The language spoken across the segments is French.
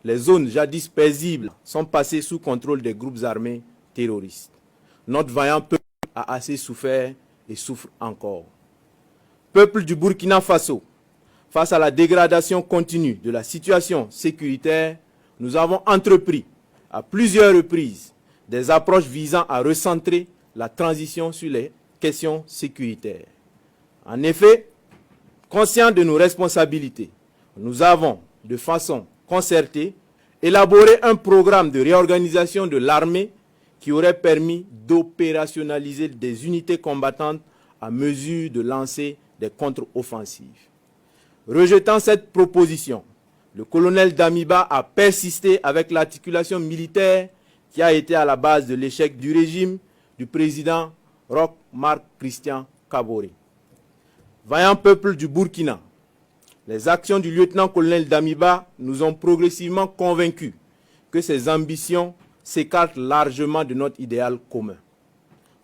les zones jadis paisibles sont passées sous contrôle des groupes armés terroristes. Notre vaillant peuple a assez souffert et souffre encore. Peuple du Burkina Faso, face à la dégradation continue de la situation sécuritaire, nous avons entrepris à plusieurs reprises des approches visant à recentrer la transition sur les questions sécuritaires. En effet, conscients de nos responsabilités, nous avons, de façon concertée, élaboré un programme de réorganisation de l'armée qui aurait permis d'opérationnaliser des unités combattantes à mesure de lancer des contre-offensives. Rejetant cette proposition, le colonel Damiba a persisté avec l'articulation militaire qui a été à la base de l'échec du régime du président Roch Marc Christian Kaboré. Vaillant peuple du Burkina, les actions du lieutenant-colonel Damiba nous ont progressivement convaincus que ses ambitions s'écartent largement de notre idéal commun.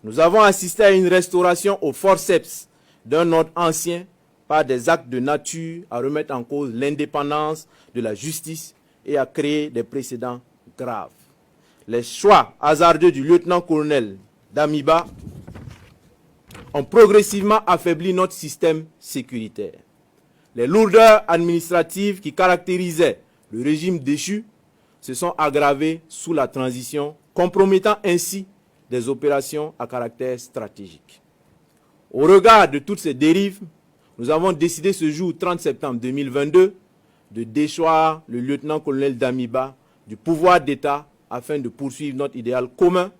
Nous avons assisté à une restauration au forceps d'un ordre ancien par des actes de nature à remettre en cause l'indépendance de la justice et à créer des précédents graves. Les choix hasardeux du lieutenant-colonel Damiba ont progressivement affaibli notre système sécuritaire. Les lourdeurs administratives qui caractérisaient le régime déchu se sont aggravées sous la transition, compromettant ainsi des opérations à caractère stratégique. Au regard de toutes ces dérives, nous avons décidé ce jour 30 septembre 2022 de déchoir le lieutenant-colonel Damiba du pouvoir d'État afin de poursuivre notre idéal commun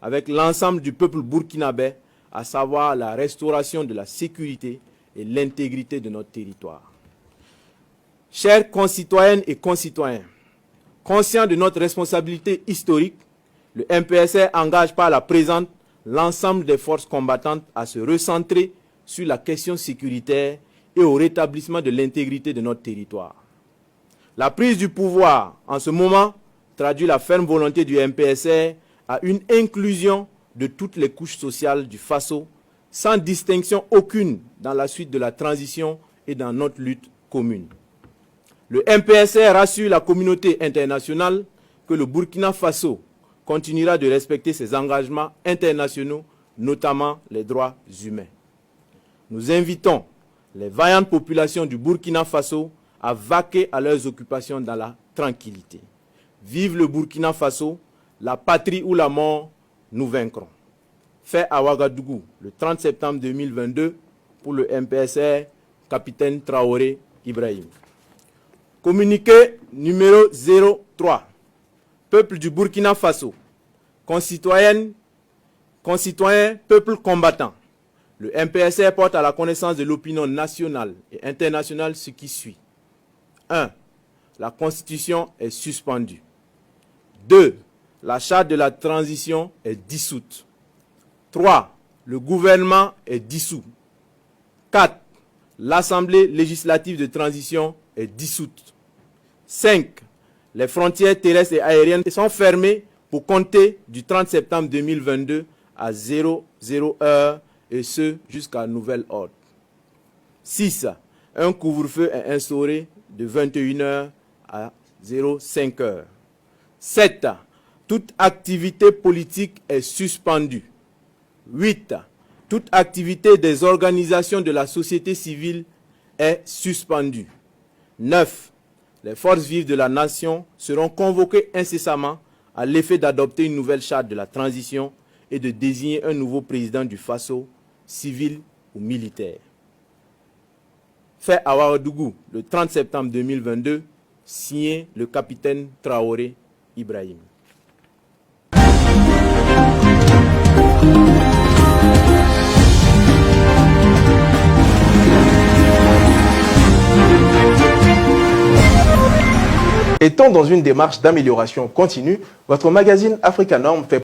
avec l'ensemble du peuple burkinabé, à savoir la restauration de la sécurité et l'intégrité de notre territoire. Chers concitoyennes et concitoyens, conscients de notre responsabilité historique, le MPSR engage par la présente l'ensemble des forces combattantes à se recentrer sur la question sécuritaire et au rétablissement de l'intégrité de notre territoire. La prise du pouvoir en ce moment traduit la ferme volonté du MPSR à une inclusion de toutes les couches sociales du Faso, sans distinction aucune dans la suite de la transition et dans notre lutte commune. Le MPSR rassure la communauté internationale que le Burkina Faso continuera de respecter ses engagements internationaux, notamment les droits humains. Nous invitons les vaillantes populations du Burkina Faso à vaquer à leurs occupations dans la tranquillité. Vive le Burkina Faso, la patrie ou la mort, nous vaincrons. Fait à Ouagadougou le 30 septembre 2022 pour le MPSR, capitaine Traoré Ibrahim. Communiqué numéro 03. Peuple du Burkina Faso, concitoyens, peuple combattant. Le MPSR porte à la connaissance de l'opinion nationale et internationale ce qui suit. 1. La Constitution est suspendue. 2. La charte de la transition est dissoute. 3. Le gouvernement est dissous. 4. L'Assemblée législative de transition est dissoute. 5. Les frontières terrestres et aériennes sont fermées pour compter du 30 septembre 2022 à 00 heure et ce jusqu'à nouvel ordre. 6. Un couvre-feu est instauré de 21 heures à 05 heures. 7. Toute activité politique est suspendue. 8. Toute activité des organisations de la société civile est suspendue. 9. Les forces vives de la nation seront convoquées incessamment à l'effet d'adopter une nouvelle charte de la transition et de désigner un nouveau président du Faso, civil ou militaire. Fait à Ouagadougou le 30 septembre 2022, signé le capitaine Traoré Ibrahim. Étant dans une démarche d'amélioration continue, votre magazine Africa Norm fait